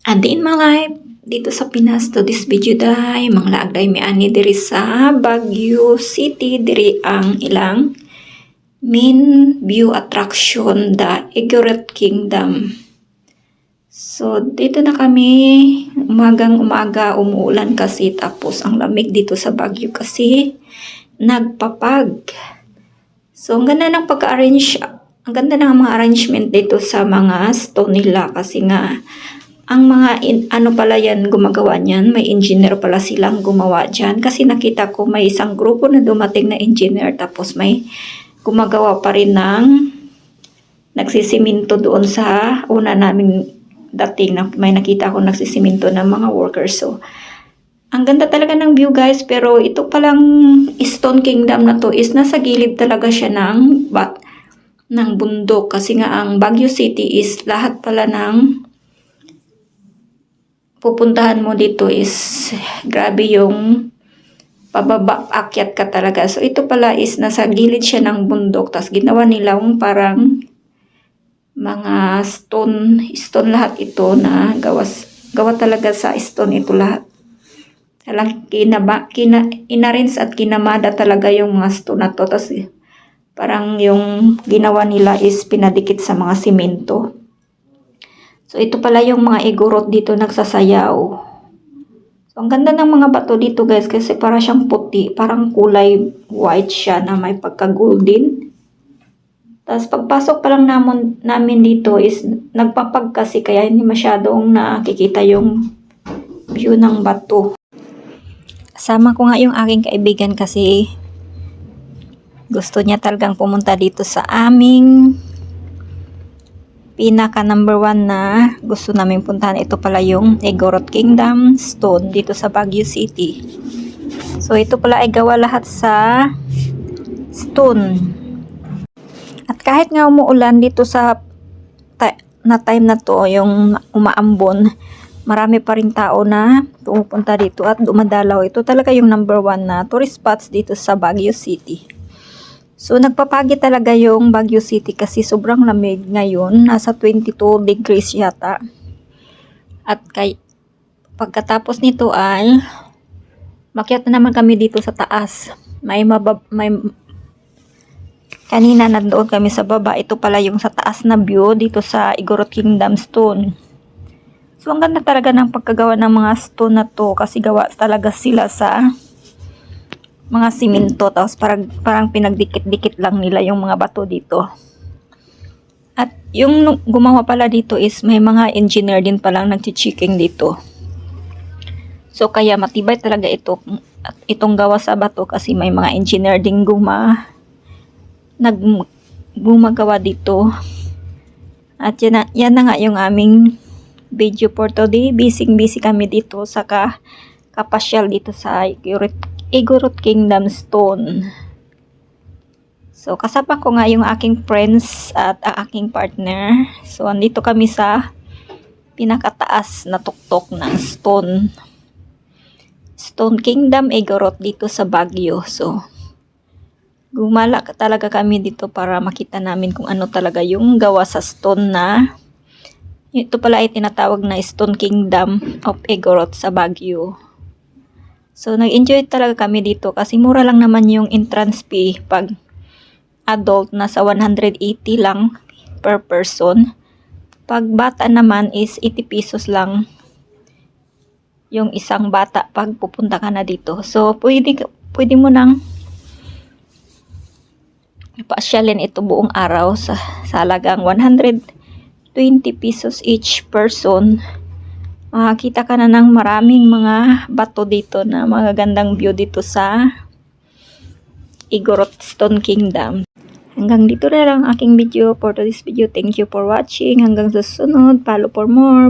Adin my life dito sa Pinas to this video day mga laagday mi ani diri sa Baguio City, diri ang ilang main view attraction, the Igorot Kingdom. So dito na kami, umagang umaga, umuulan kasi, tapos ang lamig dito sa Baguio kasi nagpapag. So ang ganda ng pagka-arrange, ang ganda ng mga arrangement dito sa mga stone nila kasi nga ang mga ano pala yan, gumagawa niyan, may engineer pala silang gumawa dyan. Kasi nakita ko may isang grupo na dumating na engineer, tapos may gumagawa pa rin ng nagsisiminto doon sa una naming dating. May nakita ko nagsisiminto ng mga workers. So, ang ganda talaga ng view guys, pero ito palang Stone Kingdom na to is nasa gilid talaga siya ng bundok. Kasi nga ang Baguio City is lahat pala ng pupuntahan mo dito is grabe yung pababa, akyat ka talaga. So ito pala is nasa gilid siya ng bundok, tas ginawa nilang parang mga stone lahat ito na gawa talaga sa stone ito lahat. Talang inarins at kinamada talaga yung mga stone na to. Tas parang yung ginawa nila is pinadikit sa mga simento. So, ito pala yung mga igorot dito nagsasayaw. So, ang ganda ng mga bato dito guys kasi para siyang puti. Parang kulay white siya na may pagka-golden. Tapos, pagpasok pa lang namin dito is nagpapag kasi kaya hindi masyadong nakikita yung view ng bato. Kasama ko nga yung aking kaibigan kasi gusto niya talagang pumunta dito sa aming pinaka number 1 na gusto namin puntahan. Ito pala yung Igorot Kingdom Stone dito sa Baguio City. So ito pala ay gawa lahat sa stone. At kahit nga umuulan dito sa time na to, yung umaambon, marami pa rin tao na pumupunta dito at dumadalaw. Ito talaga yung number 1 na tourist spots dito sa Baguio City. So, nagpapagi talaga yung Baguio City kasi sobrang lamig ngayon. Nasa 22 degrees yata. At pagkatapos nito ay makyat na naman kami dito sa taas. Kanina nandoon kami sa baba. Ito pala yung sa taas na view dito sa Igorot Kingdom Stone. So, ang ganda talaga ng pagkagawa ng mga stone na to kasi gawa talaga sila sa mga simento, tapos parang pinagdikit-dikit lang nila yung mga bato dito. At yung gumawa pala dito is may mga engineer din palang nagchi-checking dito. So kaya matibay talaga itong gawa sa bato kasi may mga engineer din gumagawa dito. At yan na nga yung aming video for today. Busy kami dito sa kapasyal dito sa Igorot Kingdom Stone. So, kasama ko nga yung aking friends at ang aking partner. So, andito kami sa pinakataas na tuktok ng Stone Kingdom Igorot dito sa Baguio. So, gumala talaga kami dito para makita namin kung ano talaga yung gawa sa stone na ito pala ay tinatawag na Stone Kingdom of Igorot sa Baguio. So, nag-enjoy talaga kami dito kasi mura lang naman yung entrance fee pag adult, nasa 180 lang per person. Pag bata naman is 80 pesos lang yung isang bata pag pupunta ka na dito. So, pwede mo nang paasyalin ito buong araw sa halagang 120 pesos each person. Makakita ka na ng maraming mga bato dito na magagandang view dito sa Igorot Stone Kingdom. Hanggang dito na lang aking video for this video. Thank you for watching. Hanggang sa susunod. Follow for more.